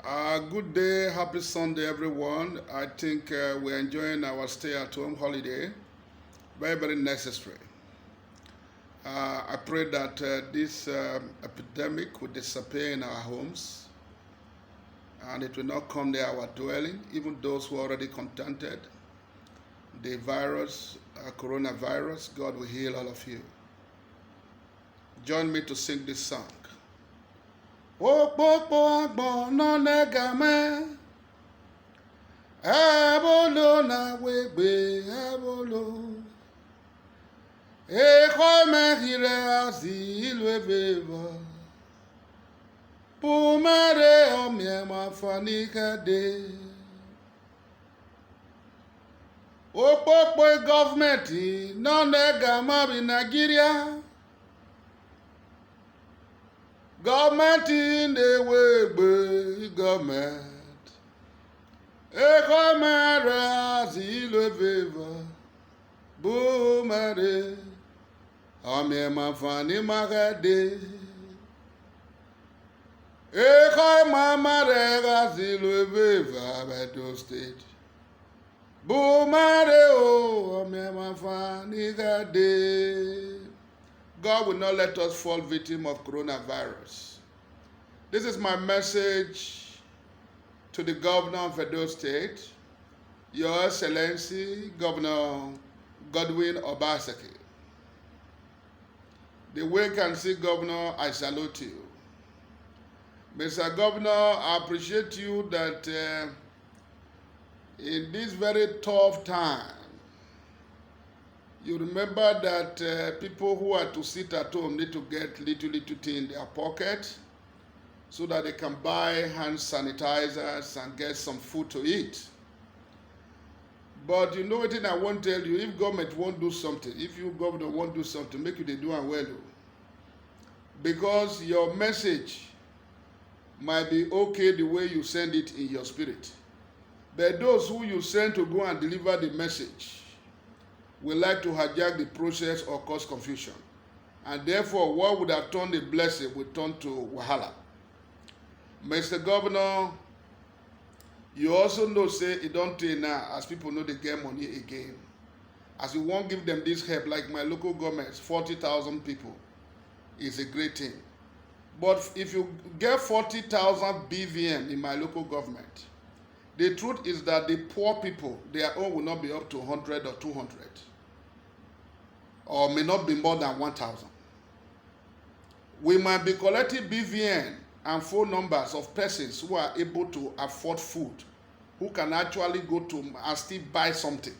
Good day, happy Sunday, everyone. I think we're enjoying our stay-at-home holiday. Very, very necessary. I pray that this epidemic will disappear in our homes and it will not come near our dwelling, even those who are already contented. The virus, coronavirus, God will heal all of you. Join me to sing this song. Okpokpo agbọ nọ n'egame, ebolo na wegbe ebolo. Eko mehire azi ilu ebeba, pumere omie mafanikade. Okpokpo gọọmenti nọ n'egame bi Nigeria. Government in the way, government. E comere asilo viva, boomere, ame mafani magade. E comere asilo viva, beto state. Boomere o, ame mafani gade. God will not let us fall victim of coronavirus. This is my message to the governor of Edo State, Your Excellency, Governor Godwin Obaseki. The wait-and-see governor, I salute you. Mr. Governor, I appreciate you that in this very tough time, you remember that people who are to sit at home need to get little thing in their pocket so that they can buy hand sanitizers and get some food to eat. But you know what I won't tell you, if government won't do something, if you governor won't do something, make you they do it well. Because your message might be okay the way you send it in your spirit. But those who you send to go and deliver the message will like to hijack the process or cause confusion. And therefore, what would have turned a blessing will turn to wahala. Mr. Governor, you also know, say, it don't take now, as people know they get money again. As you won't give them this help, like my local government, 40,000 people, is a great thing. But if you get 40,000 BVM in my local government, the truth is that the poor people, their own will not be up to 100 or 200. Or may not be more than 1,000. We might be collecting BVN and phone numbers of persons who are able to afford food, who can actually go to and still buy something.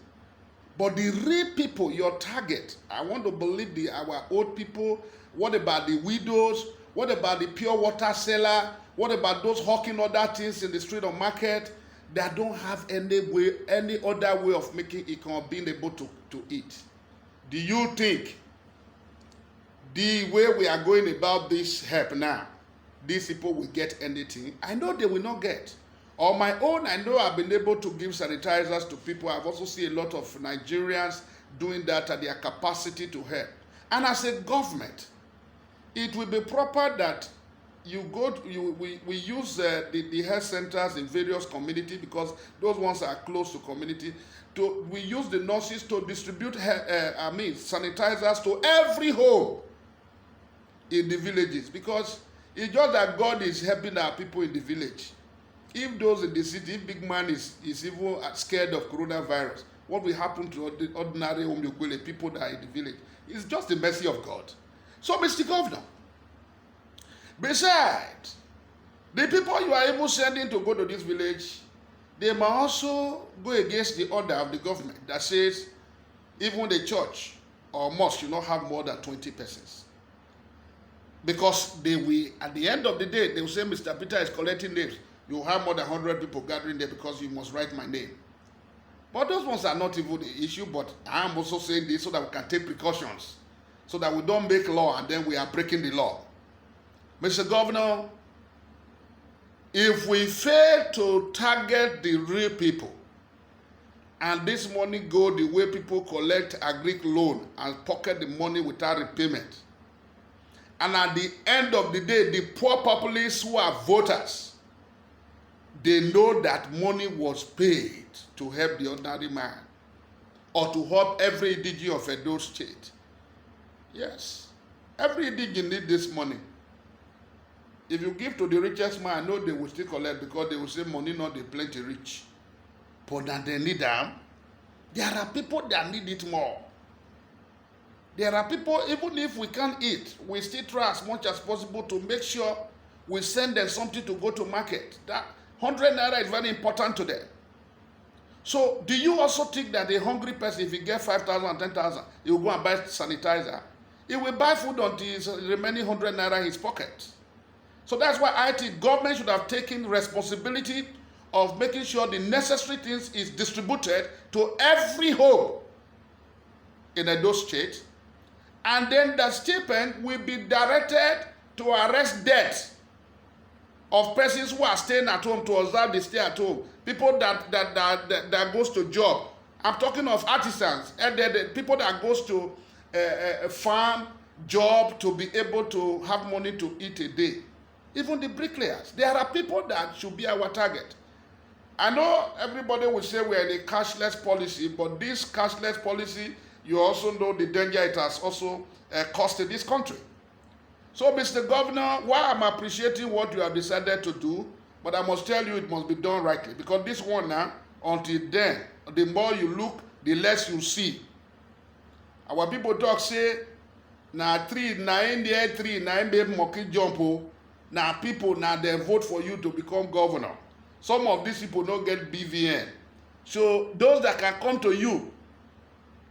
But the real people, your target, I want to believe our old people. What about the widows? What about the pure water seller? What about those hawking other things in the street or market that don't have any other way of making income, being able to eat? Do you think the way we are going about this help now, these people will get anything? I know they will not get. On my own, I know I've been able to give sanitizers to people. I've also seen a lot of Nigerians doing that at their capacity to help. And as a government, it will be proper that you go to, we use the health centers in various communities, because those ones are close to community. We use the nurses to distribute sanitizers to every home in the villages, because it's just that God is helping our people in the village. If those in the city, if big man is even scared of coronavirus, what will happen to the ordinary people that are in the village? It's just the mercy of God. So, Mr. Governor, besides, the people you are even sending to go to this village, they must also go against the order of the government that says even the church or mosque should not have more than 20 persons. Because they will, at the end of the day, they will say, Mr. Peter is collecting names. You have more than 100 people gathering there because you must write my name. But those ones are not even the issue, but I am also saying this so that we can take precautions, so that we don't make law and then we are breaking the law. Mr. Governor, if we fail to target the real people, and this money go the way people collect agric loan and pocket the money without repayment, and at the end of the day, the poor populace who are voters they know that money was paid to help the ordinary man or to help every Idigi of Edo State. Yes. Every Idigi need this money. If you give to the richest man, I know they will still collect because they will say money not the plenty rich. But then they need them. There are people that need it more. There are people, even if we can't eat, we still try as much as possible to make sure we send them something to go to market. That 100 naira is very important to them. So, do you also think that a hungry person, if he gets 5,000 and 10,000, he will go and buy sanitizer? He will buy food until his remaining 100 naira in his pocket. So that's why I think government should have taken responsibility of making sure the necessary things is distributed to every home in Edo State, and then the stipend will be directed to arrest death of persons who are staying at home to observe the stay at home. People that goes to job. I'm talking of artisans, people that goes to a farm job to be able to have money to eat a day. Even the bricklayers. There are people that should be our target. I know everybody will say we're in a cashless policy, but this cashless policy, you also know the danger it has also cost in this country. So, Mr. Governor, while I'm appreciating what you have decided to do, but I must tell you it must be done rightly. Because this one now, until then, the more you look, the less you see. Our people talk say, na 3, na in the 3, na in baby monkey jump. Now people, now they vote for you to become governor. Some of these people don't get BVN. So those that can come to you,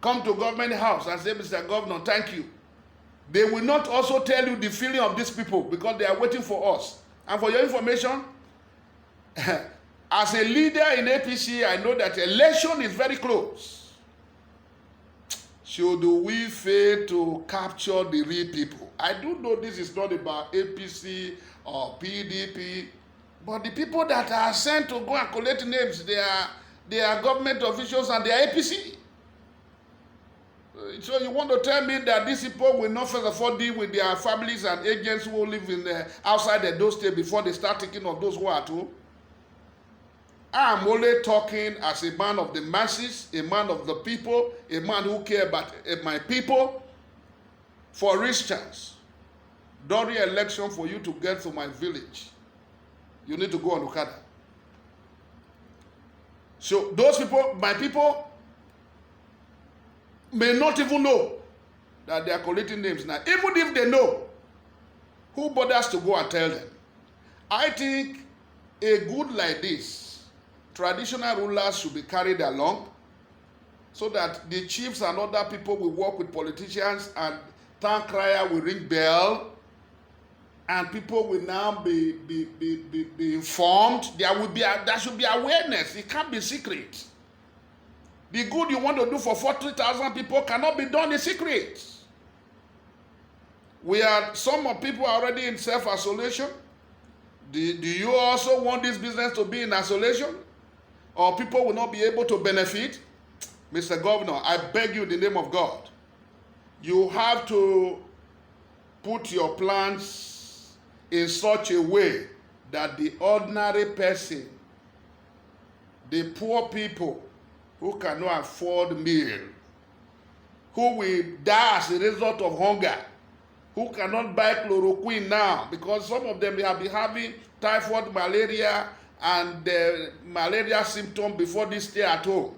come to government house and say, Mr. Governor, thank you. They will not also tell you the feeling of these people because they are waiting for us. And for your information, as a leader in APC, I know that election is very close. Should we fail to capture the real people? I do know this is not about APC or PDP, but the people that are sent to go and collect names, they are government officials and they are APC. So you want to tell me that these people will not first of all deal with their families and agents who live in outside the state before they start taking of those who are at home? I am only talking as a man of the masses, a man of the people, a man who cares about my people. For instance, during election, for you to get to my village, you need to go on Okada. So those people, my people, may not even know that they are collecting names now. Even if they know, who bothers to go and tell them? I think a good like this, traditional rulers should be carried along so that the chiefs and other people will work with politicians and town crier will ring bell and people will now be informed. There should be awareness. It can't be secret. The good you want to do for 40,000 people cannot be done in secret. Some of people are already in self-isolation. Do you also want this business to be in isolation? Or people will not be able to benefit? Mr. Governor, I beg you in the name of God, you have to put your plans in such a way that the ordinary person, the poor people who cannot afford meal, who will die as a result of hunger, who cannot buy chloroquine now because some of them have been having typhoid, malaria, and malaria symptoms before they stay at home.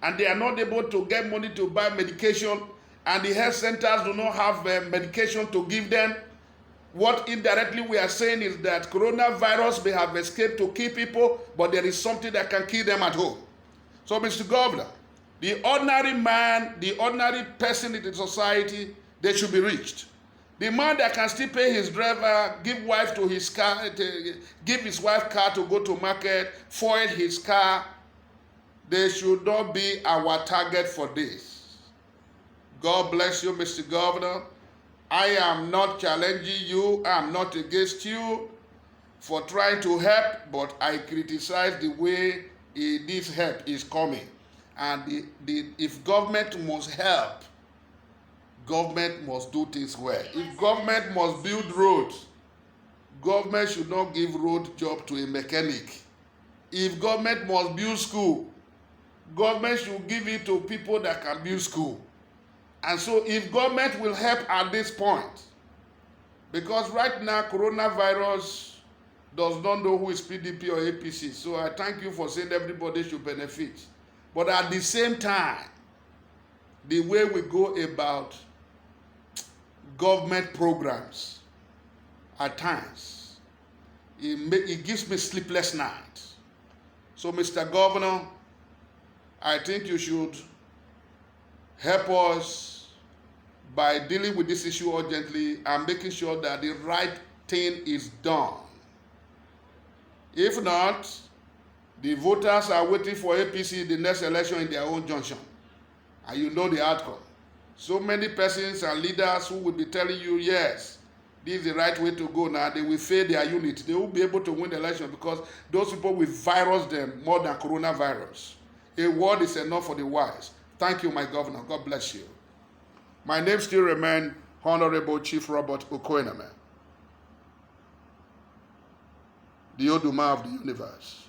And they are not able to get money to buy medication, and the health centers do not have medication to give them. What indirectly we are saying is that coronavirus may have escaped to kill people, but there is something that can kill them at home. So, Mr. Governor, the ordinary man, the ordinary person in the society, they should be reached. The man that can still pay his driver, give his wife car to go to market, foil his car, they should not be our target for this. God bless you, Mr. Governor. I am not challenging you. I am not against you for trying to help, but I criticize the way this help is coming. And if government must help, government must do things well. If government must build roads, government should not give road job to a mechanic. If government must build school, government should give it to people that can build school. And so if government will help at this point, because right now coronavirus does not know who is PDP or APC, so I thank you for saying everybody should benefit. But at the same time, the way we go about government programs at times, it gives me sleepless nights. So Mr. Governor, I think you should help us by dealing with this issue urgently and making sure that the right thing is done. If not, the voters are waiting for APC in the next election in their own junction. And you know the outcome. So many persons and leaders who will be telling you, yes, this is the right way to go now. They will fail their unit. They will be able to win the election because those people will virus them more than coronavirus. A word is enough for the wise. Thank you, my governor. God bless you. My name still remains Honorable Chief Robert Okoeneme, the Oduma of the universe.